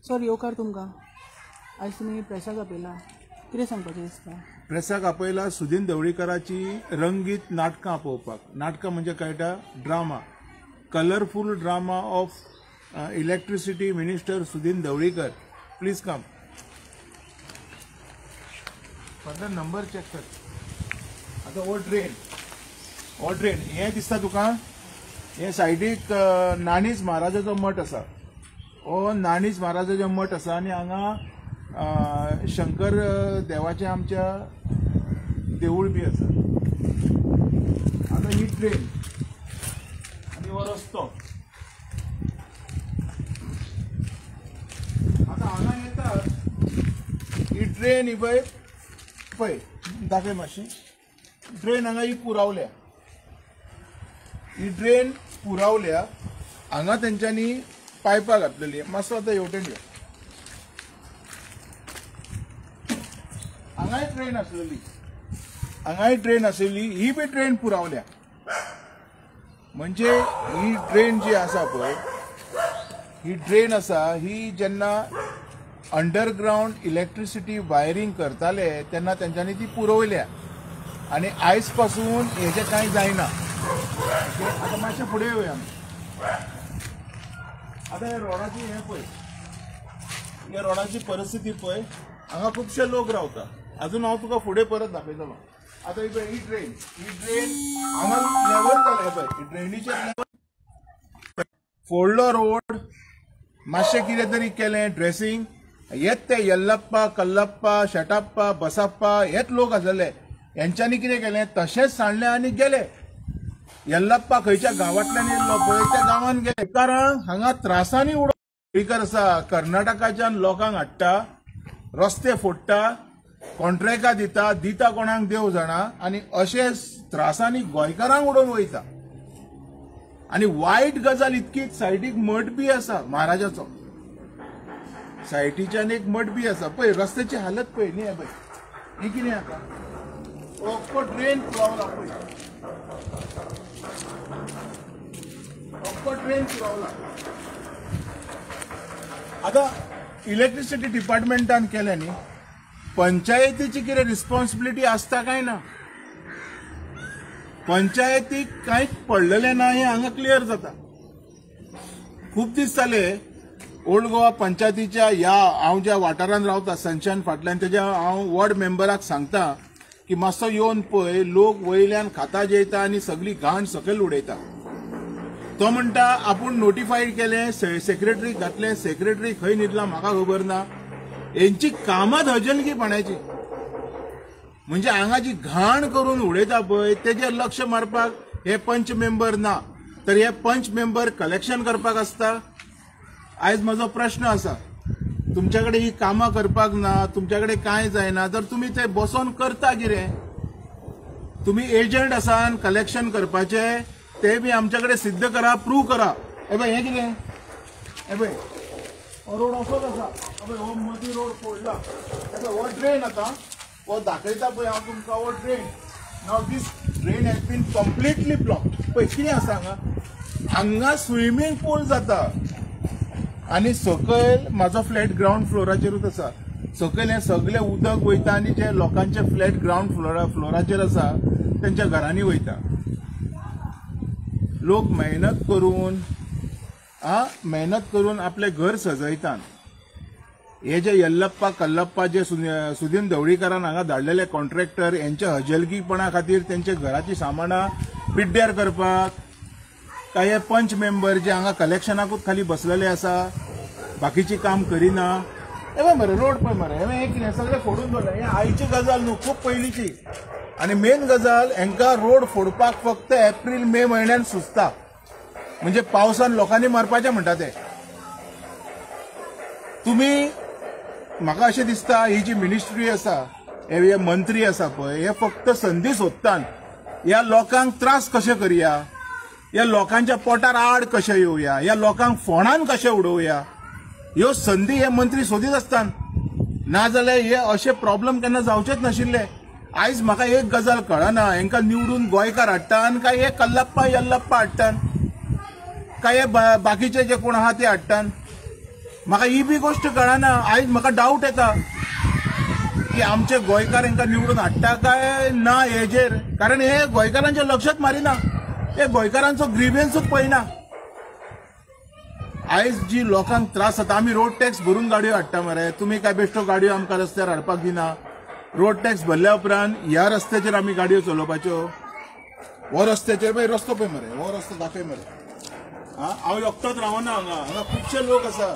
Sir येवकार तुमकां आयज तुमी प्रेसाक आपयला कितें सांगपाचें दिसता? प्रेसाक आपयला सुदीन ढवळीकराची रंगीत नाटकां पळोवपाक. नाटकां म्हणजे कळटा drama, colourful drama of electricity minister Sudin Dhavalikar. Please come. Further number check कर. आता हो ट्रेन हें दिसता तुका? हे सायडीक नाणीज महाराजाचो मठ आसा. हो नाणीज महाराजाचो मठ आसा आनी हांगा शंकर देवाचें आमच्या देवूळ बी आसा. आता ही ट्रेन आनी हो रस्तो. आता हांगा येता ही ट्रेन ही पळय दाखय मातशी. ट्रेन हांगा ही पुरावल्या. ही ट्रेन पुरावल्या. हांगा तेंच्यांनी पायपां घातलेली. मातसो आतां हेवटेन यो. हांगाय ट्रेन आसलेली. ही बी ट्रेन पुरावल्या. म्हणजे ही ट्रेन जी आसा पळय, ही ट्रेन आसा ही जेन्ना अंडरग्राउंड इलेक्ट्रिसिटी वायरिंग करताले तेन्ना तेंच्यांनी ती पुरवल्या आनी आयज पासून हेजें कांय जायना. आता मातशें फुडें येवया आमी. आता हे रोडाची हें पळय, ह्या रोडाची परिस्थिती पळय. हांगा खुबशे लोक रावता. अजून हांव तुका फुडें परत दाखयतलो. आता ही ट्रेन हांगा लेवल जालें पळय. ही ट्रेनीचेर लेवल फोडलो रोड. मातशें कितें तरी केलें ड्रेसींग. हेच ते येल्लप्पा, कल्लप्पा, शटाप्पा, बसाप्पा हेच लोक आसले. हेंच्यांनी कितें केलें तशेंच सांडलें आनी गेले. येल्लप्पा खंयच्या गांवांतल्यान येयल्लो पळय त्या गांवांत गेले. कारण हांगा त्रासांनी उडोवकर आसा. कर्नाटकाच्यान लोकांक हाडटा, रस्ते फोडटा, कॉन्ट्रॅक्टां दिता कोणाक देव जाणा आनी अशे त्रासांनी गोंयकारांक उडोवन वयता. आनी वायट गजाल इतकीच सायडीक मठ बी आसा महाराजाचो. सायडीच्यान एक मठ बी आसा पळय. रस्त्याची हालत पळय न्ही. हे पळय ही कितें आसा. अख्खो ट्रेन पुरावला पळय. अख्खो ट्रेन पुरावला. आता इलेक्ट्रिसिटी डिपार्टमेंटान केलें न्ही. पंचायतीची कितें रिस्पॉन्सिबिलिटी आसता काय ना. पंचायतीक कांयच पडलेलें ना हें हांगा क्लियर जाता. खूब दीस जाले ओल्ड गोवा पंचायतीच्या हांव ज्या वाठारांत रावता सनशायन फाटल्यान तेज्या हांव वॉर्ड मेंबराक सांगता की मातसो येवन पळय. लोक वयल्यान खाता जेयता आनी सगळी घाण सकयल उडयता. तो म्हणटा आपूण नोटिफायड केलें, सेक्रेटरीक घातलें. सेक्रेटरी खंय न्हिदला म्हाका खबर ना. हेंची कामां हजलगीपणाची. म्हणजे हांगा जी घाण करून उडयता पळय तेजेर लक्ष मारपाक हे पंच मेंबर ना. तर हे पंच मेंबर कलेक्शन करपाक आसता. आयज म्हजो प्रश्न आसा, तुमच्या कडेन ही कामां करपाक ना, तुमच्या कडेन कांय जायना, तर तुमी ते बसोन करता कितें? तुमी एजंट आसान कलेक्शन करपाचे ते बी आमच्या कडेन सिद्ध करा, प्रूव करा. हे पळय हें कितें? हे पळय हो रोड असोच आसा. हो मदीं रोड फोडला. हो ट्रेन आतां हो दाखयता पळय हांव तुमकां. हो train now this train has been completely blocked. पळय कितें आसा हांगा स्विमींग पूल जाता आनी सकयल म्हाजो फ्लॅट ग्राउंड फ्लोराचेरूच आसा. सकयल हें सगळें उदक वयता आनी जे लोकांचे फ्लॅट ग्राउंड फ्लोराचेर आसा तेंच्या घरांनी वयता. लोक मेहनत करून आपले घर सजयतात. हे जे येल्लप्पा कल्लप्पा जे सुदीन ढवळीकरान हांगा धाडलेले कॉन्ट्रॅक्टर यांच्या हजलगीपणा खातीर तेंचे घराची सामाना पिड्ड्यार करपाक काय हे पंच मेंबर जे हांगा कलेक्शनाकूच खाली बसलेले आसा, बाकीची काम करिना. हे पळय मरे रोड पळय मरे. हे कितें सगळें फोडून दवरलें. हे आयची गजाल न्हू, खूब पयलींची. आनी मेन गजाल हांकां रोड फोडपाक फक्त एप्रील मे म्हयन्यान सुचता. म्हणजे पावसान लोकांनी मारपाचें म्हणटा ते. तुमी म्हाका अशें दिसता ही जी मिनिस्ट्री आसा, हे मंत्री आसा पळय, हे फक्त संदी सोदतात. ह्या लोकांक त्रास कशे करया, ह्या लोकांच्या पोटार आड कशें येवया, ह्या लोकांक फोंडान कशें उडोवया, ह्यो संदी हे मंत्री सोदीत आसतात. नाजाल्यार हे अशे प्रॉब्लेम केन्ना जावचेच नाशिल्ले. आयज म्हाका एक गजाल कळना, हांकां निवडून गोंयकार हाडटात काय हे कल्लप्पा येल्लप्पा हाडटात काय हे बाकीचे जे कोण आहा ते हाडटात. म्हाका ही बी गोष्ट कळना. आयज म्हाका डाऊट येता की आमचे गोंयकार हांकां निवडून हाडटा काय ना हेजेर, कारण हे गोंयकारांचे लक्षच मारिना, हे गोंयकारांचो ग्रीव्हन्सूच पळयना. आयज जी लोकांक त्रास जाता, आमी रोड टॅक्स भरून गाडयो हाडटा मरे, तुमी काय बेश्टो गाडयो आमकां रस्त्यार हाडपाक दिना. रोड टॅक्स भरल्या उपरांत ह्या रस्त्याचेर आमी गाडयो चलोवपाच्यो. हो रस्त्याचेर पळय रस्तो पळय मरे, हो रस्तो दाखय मरे. हांव एकटोच रावना हांगा खुबशे लोक आसा.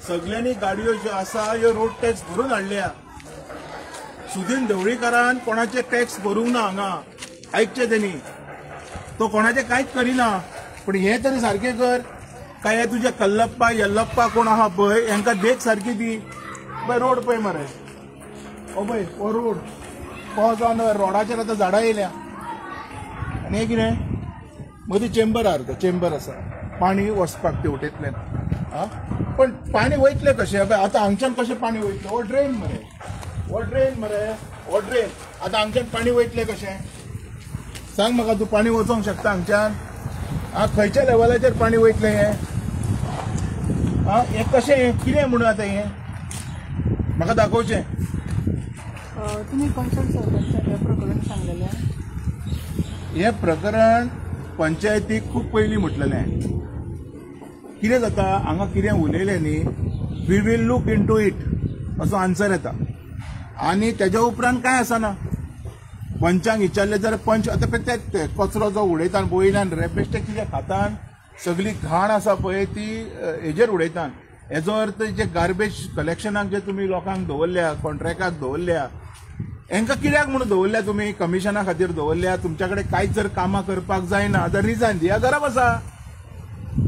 सगळ्यांनी गाडयो ज्यो आसा ह्यो रोड टॅक्स भरून हाडल्या. सुदीन ढवळीकारान कोणाचे टॅक्स भरूंक ना हांगा, आयकचे तेणी, तो कोणाचे कांयच करिना. पण हे तरी सारखे कर काय, हे तुझे कल्लप्पा येल्लप्पा कोण आहा पळय हांकां देख सारकी दी. पळय रोड पळय मरे, हो पळय हो रोड, हो जावन रोडाचेर आतां झाडां येयल्या. आनी हे कितें मदीं चेंबर आहा, चेंबर आसा, पाणी वचपाक तेवटेंतल्यान. पण पाणी वयतलें कशें? आतां हांगच्यान कशें पाणी वयतलें? हो ड्रेन मरे, हो ड्रेन मरे, हो ड्रेन. आतां हांगच्यान पाणी वयतलें कशें? सांग म्हाका, तूं पाणी वचोंक शकता हांगच्यान? खंयच्या लेवलाचेर पाणी वयतलें हें? हें कशें कितें म्हणून आतां हें म्हाका दाखोवचें. तुम्ही पंचायत सरपंच हे प्रकरण सांगलेलें. हें प्रकरण पंचायतीक खूब पयलीं म्हटलेलें. कितें जाता हांगा कितें उलयलें न्ही, we will look into it असो आन्सर येता, आनी तेज्या उपरांत कांय आसना. पंचांक विचारलें जाल्यार पंच आतां पळय ते कचरो जो उडयतात वयल्यान रेबेस्टे कितें खातात, सगळी घाण आसा पळय ती हेजेर उडयतात. हेजो अर्थ जे गार्बेज कलेक्शनाक जे तुमी लोकांक दवरल्या, कॉन्ट्रॅक्टाक दवरल्या, हांकां कित्याक म्हणून दवरल्या तुमी? कमिशना खातीर दवरल्या? तुमच्या कडेन कांयच जर कामां करपाक जायना जाल्यार रिजायन दिया, घरा बसा.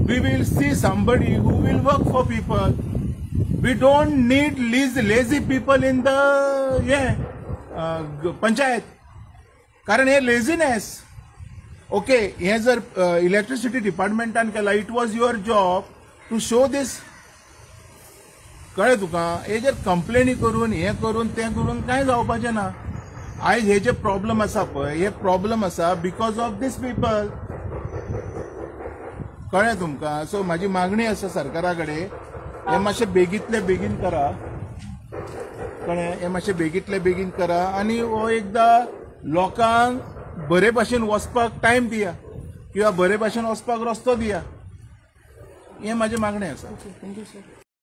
We will see somebody who will work for people. We don't need lazy people in the panchayat, कारण हे लेझीनेस. ओके, हे जर इलेक्ट्रिसिटी डिपार्टमेंटान केला, it was your job to show this. कळ्ळें तुका? हेजेर कंप्लेनी करून हे करून तें करून कांय जावपाचें ना. आयज हे जे प्रॉब्लेम आसा पळय, हे प्रॉब्लेम आसा बिकॉज ऑफ दीस पीपल. कळ्ळें तुमकां? सो म्हाजी मागणी आसा सरकारा कडेन, हे मातशें बेगींतले बेगीन करा. कळ्ळें? हे मातशें बेगींतले बेगीन करा आनी हो एकदां लोकांक बरे भाशेन वचपाक टायम दिया, किंवा बरे भाशेन वचपाक रस्तो दिया. हें म्हाजें मागणें आसा. Thank you sir.